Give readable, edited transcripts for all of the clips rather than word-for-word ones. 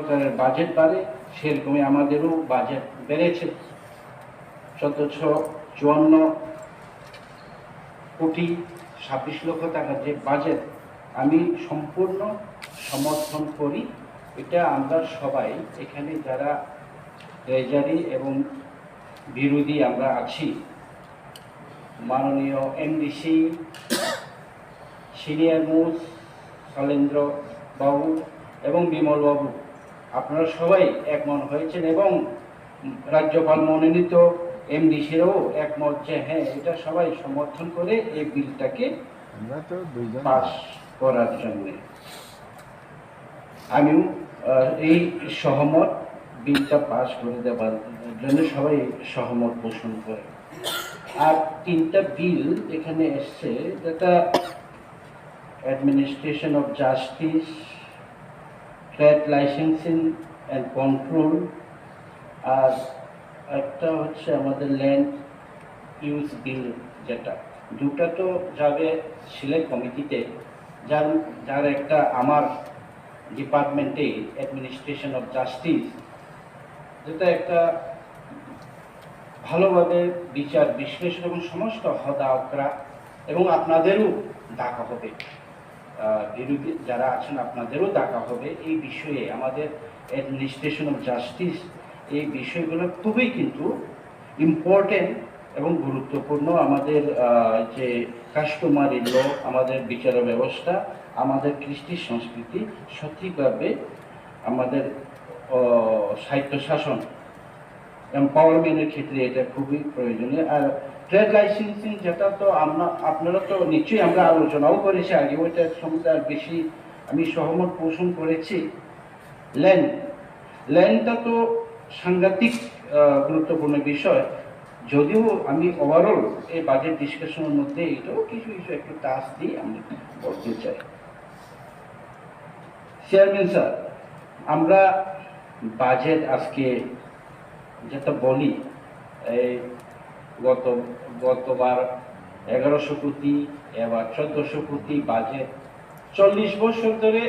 সরকারের বাজেট বাড়ে, সেরকমই আমাদেরও বাজেট বেড়েছে। ১৪৫৪ কোটি ২৬ লক্ষ টাকার যে বাজেট, আমি সম্পূর্ণ সমর্থন করি। এটা আমরা সবাই এখানে যারা ট্রেজারি এবং বিরোধী আমরা আছি, মাননীয় এমডিসি সিনিয়র মোস্ট শৈলেন্দ্র বাবু এবং বিমল বাবু, আপনারা সবাই একমত হয়েছেন এবং রাজ্যপাল মনোনীত এমডিসিরও একমত যে হ্যাঁ, এটা সবাই সমর্থন করে এই বিলটাকে পাস করার জন্য। আমিও এই সহমত, বিলটা পাস করে দেওয়ার জন্য সবাই সহমত পোষণ করে। আর 3টা বিল এখানে এসছে, যেটা administration of justice, trade licensing and control, আর একটা হচ্ছে আমাদের ল্যান্ড ইউজ বিল। যেটা দুটা তো যাবে সিলেক্ট কমিটিতে, যার একটা আমার ডিপার্টমেন্টে অ্যাডমিনিস্ট্রেশন অফ জাস্টিস, যেটা একটা ভালোভাবে বিচার বিশ্লেষণ এবং সমস্ত হদাওকরা এবং আপনাদেরও ডাকা হবে, বিরোধী যারা আছেন আপনাদেরও ডাকা হবে এই বিষয়ে। আমাদের অ্যাডমিনিস্ট্রেশন অফ জাস্টিস এই বিষয়গুলো খুবই কিন্তু ইম্পর্টেন্ট এবং গুরুত্বপূর্ণ। আমাদের যে কাস্টমারি ল, আমাদের বিচার ব্যবস্থা, আমাদের কৃষ্টি সংস্কৃতি সঠিকভাবে আমাদের সাহিত্য শাসন এম্পাওয়ারমেন্টের ক্ষেত্রে এটা খুবই প্রয়োজনীয়। আর ট্রেড লাইসেন্সিং, যেটা তো আপনারা তো নিশ্চয়ই আমরা আলোচনাও করেছি আগে, ওইটার সম্বন্ধে আর বেশি আমি সহমত পোষণ করেছি। ল্যান্ডটা তো সাংঘাতিক গুরুত্বপূর্ণ বিষয়, যদিও আমি ওভারঅল এই বাজেট ডিসকাশনের মধ্যে এটাও কিছু কিছু একটু টাচ দিয়ে আমি বলতে চাই। চেয়ারম্যান স্যার, আমরা বাজেট আজকে যেটা বলি, এই গতবার 1100 কোটি, এবার 1400 কোটি বাজেট। 40 বছর ধরে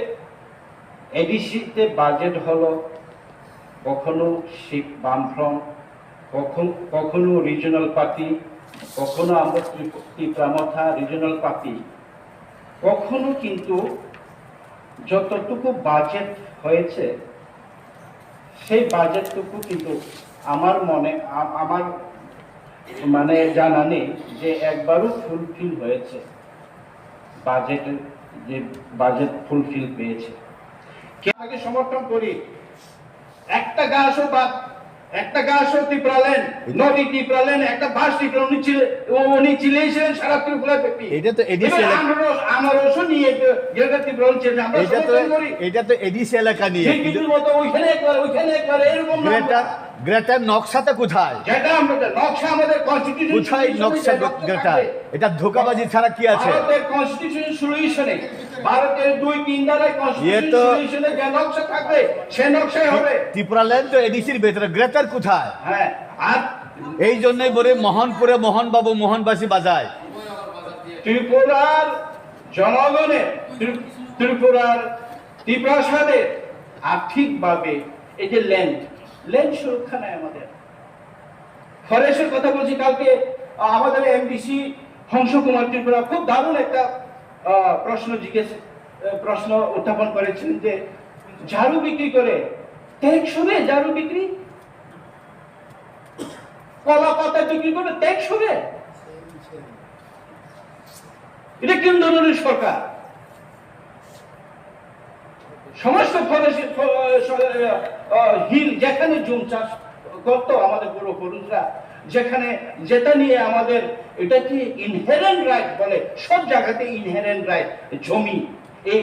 এডিসিতে বাজেট হলো, কখনো শিখ বামফ্রন্ট, কখনো রিজনাল পার্টি, কখনো আমরা ত্রিপুরামথা রিজনাল পার্টি, কখনো কিন্তু যতটুকু বাজেট হয়েছে সেই বাজেটটুকু কিন্তু আমার মানে জানা নেই যে একবারও ফুলফিল হয়েছে, বাজেটের যে বাজেট ফুলফিল পেয়েছে। আগে সমর্থন করি, একটা গাছও টিপরালেন, নদী টিপরালেন, একটা বাস টিপরালেন, উনি ছিলেন সারা ত্রিপুরা ব্যক্তি। এটা তো এডিসি আমারও নিয়ে যেটা টিপরালেন ছিল, আমরা সমর্থন করি। এটা তো এডিসি এলাকা নিয়ে কিন্তু ওইখানে একবার এরকম গ্রেটার নকশাটা কোথায়? যেটা আমাদের নকশা, আমাদের কনস্টিটিউশন কোথায় নকশা গ্রেটার? এটা ধোঁকাবাজি ছাড়া কি আছে? ভারতের কনস্টিটিউশন সলিউশনে, ভারতের 2-3 ধারায় কনস্টিটিউশন সলিউশনে যে নকশা থাকবে সেই নকশাই হবে। ত্রিপুরাল্যান্ড তো এডিসির ভেতরে, গ্রেটার কোথায়? হ্যাঁ, আর এই জন্যই বলে মোহনপুরে মোহনবাবু মোহনবাসী বাজায়। ত্রিপুরার জনগণের, ত্রিপুরার ত্রিপ্রাসাদের আর্থিকভাবে এই যে ল্যান্ড সুরক্ষা নেই আমাদের। ফরেস্টের কথা বলছি, কালকে আমাদের এমডিসি হংস কুমার ত্রিপুরা খুব দারুণ একটা প্রশ্ন উত্থাপন করেছিলেন যে ঝাড়ু বিক্রি করে ট্যাক্স হবে, ঝাড়ু বিক্রি, কলা পাতা বিক্রি করে ট্যাক্স হবে। এটা কোন ধরনের সরকার? সমস্ত হিল যেখানে জুম চাষ করত আমাদের পূর্বপুরুষরা, যেটা নিয়ে আমাদের এটা কি ইনহেরেন্ট রাইট বলে, সব জায়গাতে ইনহেরেন্ট রাইট, জমি এই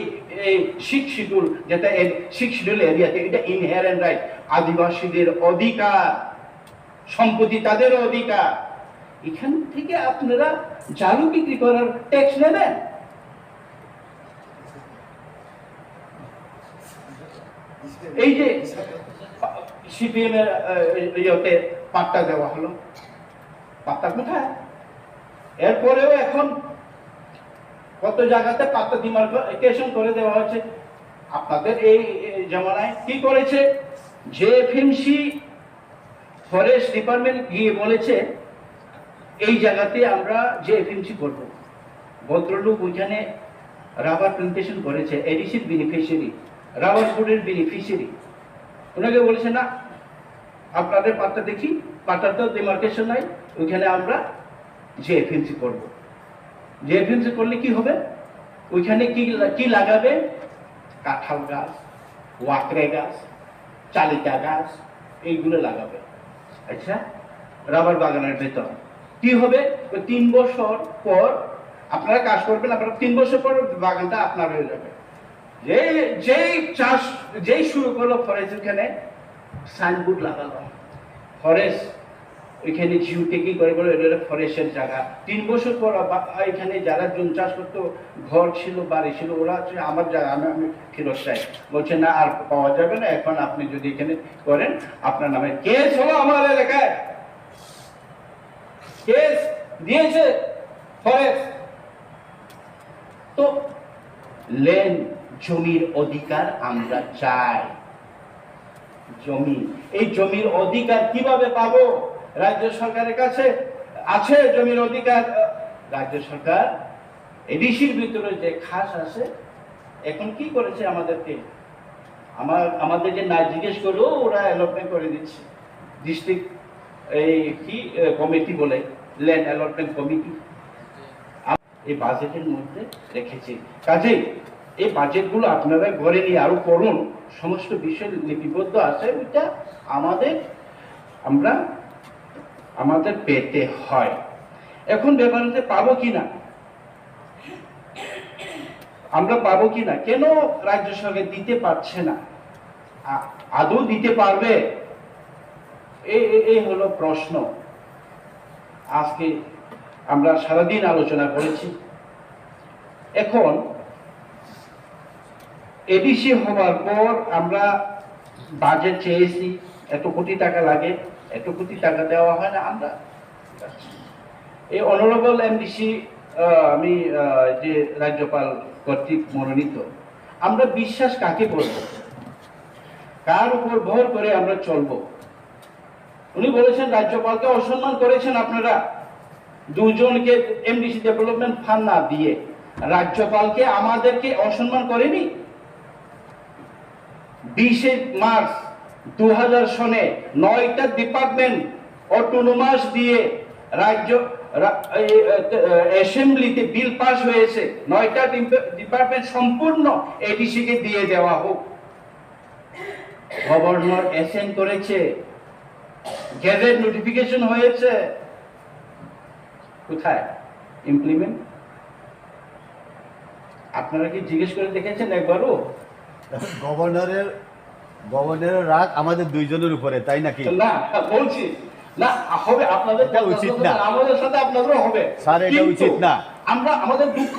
6 শিডিউল, যেটা 6 শিডিউল এরিয়াতে এটা ইনহেরেন্ট রাইট, আদিবাসীদের অধিকার, সম্পত্তি তাদের অধিকার। এখান থেকে আপনারা ঝাড়ু বিক্রি করার ট্যাক্স নেবেন? এই যে সিপিএম এর ইয়েতে পাট্টা দেওয়া হলো, পাট্টা কোথায়? এরপরেও এখন কত জায়গাতে পাট্টা ডিমার্কেশন করে দেওয়া হচ্ছে। আপনাদের এই জামানায় কি করেছে, যে এফএমসি ফরেস্ট ডিপার্টমেন্ট গিয়ে বলেছে এই জায়গাতে আমরা যে এফএমসি করব, ভদ্রলোক ওইখানে রাবার প্লান্টেশন করেছে, এডিসির বেনিফিশিয়ারি, রাবার ফুডের বেনিফিশিয়ারি, ওনাকে বলেছে না আপনাদের পাট্টা দেখি, পাট্টার তো ডিমার্কেশন নাই, ওইখানে আমরা যে এফএমসি করব। যে এফএমসি করলে কি হবে, ওইখানে কি লাগাবে, কাঁঠাল গাছ, ওয়াকড়ে গাছ, চালিকা গাছ, এইগুলো লাগাবে। আচ্ছা, রাবার বাগানের ভেতর কি হবে, 3 বছর পর আপনারা কাজ করবেন, আপনারা 3 বছর পর বাগানটা আপনার হয়ে যাবে। যেই চাষ যেই শুরু করলো ফরেস্ট, ওখানে সাইনবোর্ড লাগালো ফরেস্ট, ওইখানে জিওতে কি করে বলে এটা ফরেস্টের জায়গা। 3 বছর পর এখানে যারা জুম চাষ করতো, ঘর ছিল, বাড়ি ছিল, ওরা হচ্ছে আমার জায়গা, আমি ফেরত চাই, বলছে না আর পাওয়া যাবে না, এখন আপনি যদি এখানে করেন আপনার নামে কেস হলো। আমার এলাকায় কেস দিয়েছে ফরেস্ট। তো ল্যান্ড, জমির অধিকার আমরা চাই। জমি, এই জমির অধিকার কিভাবে পাবো? রাজ্য সরকারের কাছে আছে জমির অধিকার। রাজ্য সরকার এডিসির ভিতরে যে খাস আছে, এখন কি করেছে আমাদেরকে, আমাদের যে না জিজ্ঞেস করলো ওরা অ্যালটমেন্ট করে দিচ্ছে। ডিস্ট্রিক্ট এই কি কমিটি বলে, ল্যান্ড অ্যালটমেন্ট কমিটি, এই বাজেটের মধ্যে রেখেছি। কাজেই এই বাজেটগুলো আপনারা ঘরে নিয়ে আরো করুন, সমস্ত বিষয় লিপিবদ্ধ আছে, ওইটা আমাদের পেতে হয়। এখন ব্যাপার হচ্ছে পাবো কিনা, আমরা পাবো কিনা, কেন রাজ্য সরকার দিতে পারছে না, আদৌ দিতে পারবে, এই হলো প্রশ্ন। আজকে আমরা সারাদিন আলোচনা করেছি। এখন এডিসি হওয়ার পর আমরা বাজেট চেয়েছি, এত কোটি টাকা লাগে, এত কোটি টাকা দেওয়া হয় না। আমরা এই অনারেবল এমডিসি, আমি যে রাজ্যপাল কর্তৃক মনোনীত, আমরা বিশ্বাস কাকে করব, কার উপর ভর করে আমরা চলবো? উনি বলেছেন রাজ্যপালকে অসম্মান করেছেন আপনারা, 2 জনকে এমডিসি ডেভেলপমেন্ট ফান্ড না দিয়ে। রাজ্যপালকে আমাদেরকে অসম্মান করেনি। 20 মার্চ 2000 সনে 9টা ডিপার্টমেন্ট অটোনোমাস দিয়ে রাজ্য অ্যাসেম্বলিতে বিল পাস হয়েছে, 9টা ডিপার্টমেন্ট সম্পূর্ণ এডিসি কে দিয়ে দেওয়া হোক। গভর্নর অ্যাসেন করেছে, গেজেট নোটিফিকেশন হয়েছে, কোথায় ইমপ্লিমেন্ট? আপনারা কি জিজ্ঞেস করে দেখেছেন একবারও? গভর্নরের রাগ আমাদের 2 জনের উপরে, তাই নাকি? না, বলছি না হবে, আপনাদের উচিত না, আমাদের সাথে আপনাদেরও হবে স্যার, এটা উচিত না। আমাদের দুঃখ,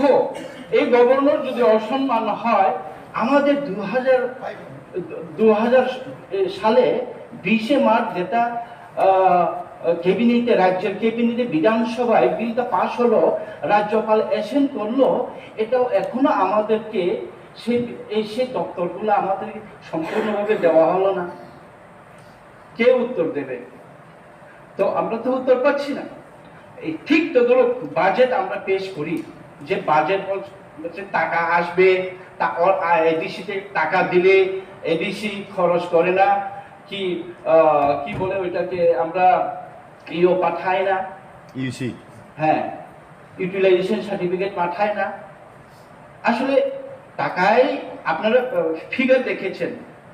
এই গভর্নর যদি অসম্মান হয়, আমাদের 2000 সালে 20 মার্চ যেটা ক্যাবিনেটে, রাজ্যের ক্যাবিনেটে, বিধানসভায় বিলটা পাস হলো, রাজ্যপাল অ্যাসেন্ট করলো, এটাও এখনো আমাদেরকে সেই দপ্তরগুলো আমাদের সম্পূর্ণভাবে দেওয়া হলো না। কে উত্তর দেবে? তো আমরা তো উত্তর পাচ্ছি না। এই ঠিক তো ধরো বাজেট আমরা পেশ করি, যে বাজেট বলছে টাকা আসবে, এডিসিতে টাকা দিলে এডিসি খরচ করে না, কি বলে ওইটাকে আমরা পাঠায় না, ইউসি, হ্যাঁ, ইউটিলাইজেশন সার্টিফিকেট পাঠায় না। আসলে টাকাই, আপনারা ফিগার দেখেছেন,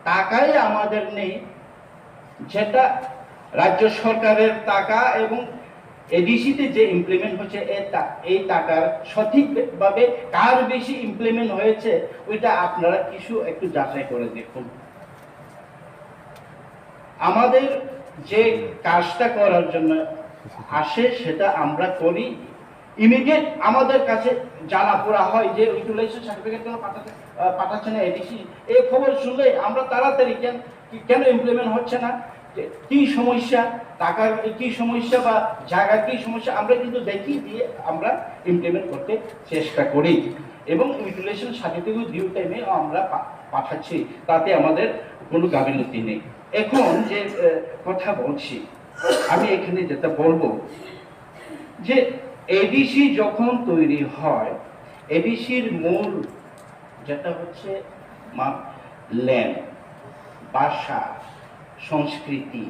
টাকাই আমাদের নেই। যেটা রাজ্য সরকারের টাকা এবং এডিসিতে যে ইমপ্লিমেন্ট হচ্ছে, এই টাকার সঠিকভাবে কার বেশি ইমপ্লিমেন্ট হয়েছে, ওইটা আপনারা কিছু একটু যাচাই করে দেখুন। আমাদের যে কাজটা করার জন্য আসে সেটা আমরা করি, ইমিডিয়েট আমাদের কাছে জানা পড়া হয় যে ইউটিলাইজেশন সার্টিফিকেট পাঠাচ্ছে না এডিসি, এই খবর শুনলে আমরা তাড়াতাড়ি কেন ইমপ্লিমেন্ট হচ্ছে না, কি সমস্যা, টাকার কি সমস্যা বা জায়গার কি সমস্যা, আমরা কিন্তু দেখি দিয়ে আমরা ইমপ্লিমেন্ট করতে চেষ্টা করি। এবং মিউটিলেশন সার্টিফিকেট ডিউ টাইমে আমরা পাঠাচ্ছি, তাতে আমাদের কোনো গাফিলতি নেই। এখন যে কথা বলছি আমি এখানে যেটা বলবো যে এডিসি যখন তৈরি হয়, এডিসির মূল যেটা হচ্ছে ল্যান্ড, ভাষা, সংস্কৃতি,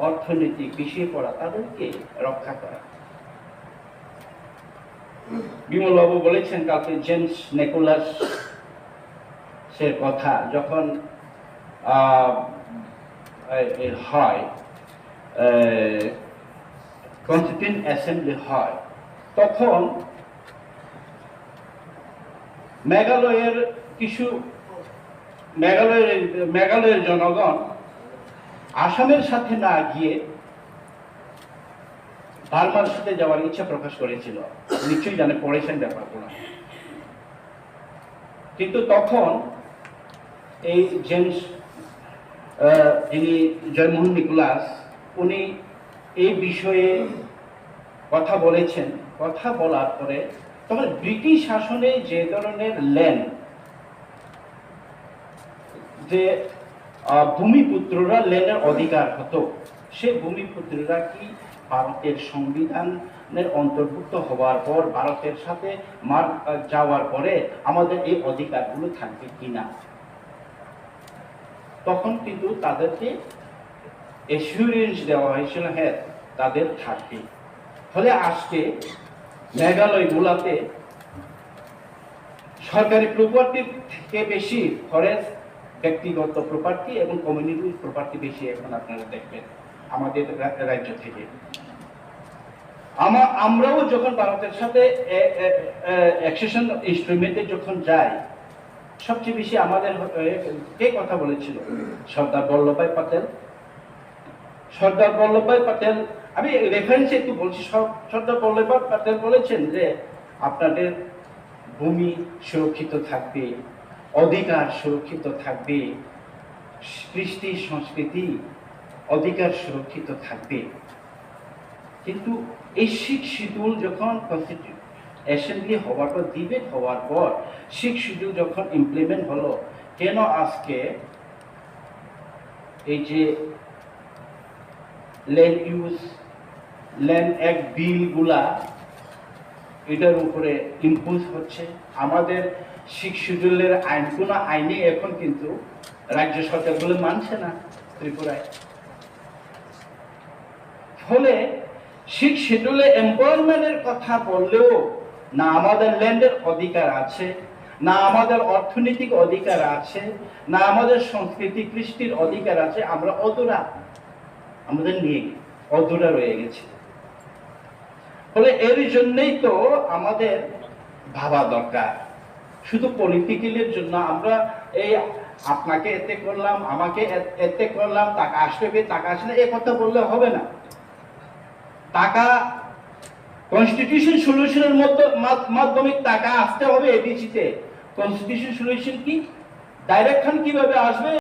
অর্থনৈতিক বিষয়ে পড়া, তাদেরকে রক্ষা করা। বিমলবাবু বলেছেন কালকে জেমস নিকোলাস এর কথা, যখন হয় কনস্টিটিউয়েন্ট অ্যাসেম্বলি হয়, তখন মেঘালয়ের জনগণ আসামের সাথে না গিয়ে বার্মার সাথে যাওয়ার ইচ্ছা প্রকাশ করেছিল। নিশ্চয়ই জানে, পড়েছেন ব্যাপারগুলো। কিন্তু তখন এই জেমস যিনি জয়মোহন নিকোলাস, উনি এই বিষয়ে কথা বলেছেন। কথা বলার পরে তখন ব্রিটিশ শাসনে যে ধরনের ল্যান্ড, যে ভূমিপুত্ররা ল্যান্ডের অধিকার হতো, সে ভূমিপুত্ররা কি ভারতের সংবিধানের অন্তর্ভুক্ত হওয়ার পর, ভারতের সাথে যাওয়ার পরে আমাদের এই অধিকারগুলো থাকবে কিনা, তখন কিন্তু তাদেরকে এসিউরেন্স দেওয়া হয়েছিল, হ্যাঁ তাদের থাকবে। ফলে আজকে মেঘালয় গুলাতে সরকারি প্রপার্টির থেকে বেশি ফরেস্ট, ব্যক্তিগত প্রপার্টি এবং কমিউনিটি প্রপার্টি বেশি এখন আপনারা দেখবেন আমাদের রাজ্য থেকে। আমরাও যখন ভারতের সাথে অ্যাকসেশন ইনস্ট্রুমেন্টে যখন যাই, সবচেয়ে বেশি আমাদের কে কথা বলেছিল? সর্দার বল্লভভাই প্যাটেল। সর্দার বল্লভভাই প্যাটেল, আমি রেফারেন্স একটু বলছি। সর্দার বল্লভভাই প্যাটেল বলেছেন যে আপনাদের ভূমি সুরক্ষিত থাকবে, অধিকার সুরক্ষিত থাকবে, কৃষ্টি সংস্কৃতি অধিকার সুরক্ষিত থাকবে। কিন্তু এই শিডিউল যখন অ্যাসেম্বলি হওয়ার পর, ডিবেট হওয়ার পর, শিডিউল যখন ইমপ্লিমেন্ট হলো, কেন আজকে এই যে ল্যান্ড ইউজ, ল্যান্ড অ্যাক্ট বিলগুলা এটার উপরে ইম্পোজ হচ্ছে? আমাদের শিডিউলের আইন, কোন আইনে এখন কিন্তু রাজ্য সরকারগুলো মানছে না ত্রিপুরায়। ফলে শিডিউলে এমপাওয়ারমেন্টের কথা বললেও না আমাদের ল্যান্ডের অধিকার আছে, না আমাদের অর্থনৈতিক অধিকার আছে, না আমাদের সংস্কৃতি কৃষ্টির অধিকার আছে। আমরা অধুরা, আমাদের নিয়ে অধুরা রয়ে গেছে। ফলে এর জন্যই তো আমাদের ভাবা দরকার। শুধু পলিটিক্যালের জন্য আমরা এই আপনাকে এতে করলাম, আমাকে এতে করলাম, টাকা আসবে টাকা আসলে এ কথা বললে হবে না। টাকা কনস্টিটিউশন সলিউশনের মাধ্যমে টাকা আসতে হবে এডিসিতে। কনস্টিটিউশন সলিউশন কি, ডাইরেকশন কিভাবে আসবে?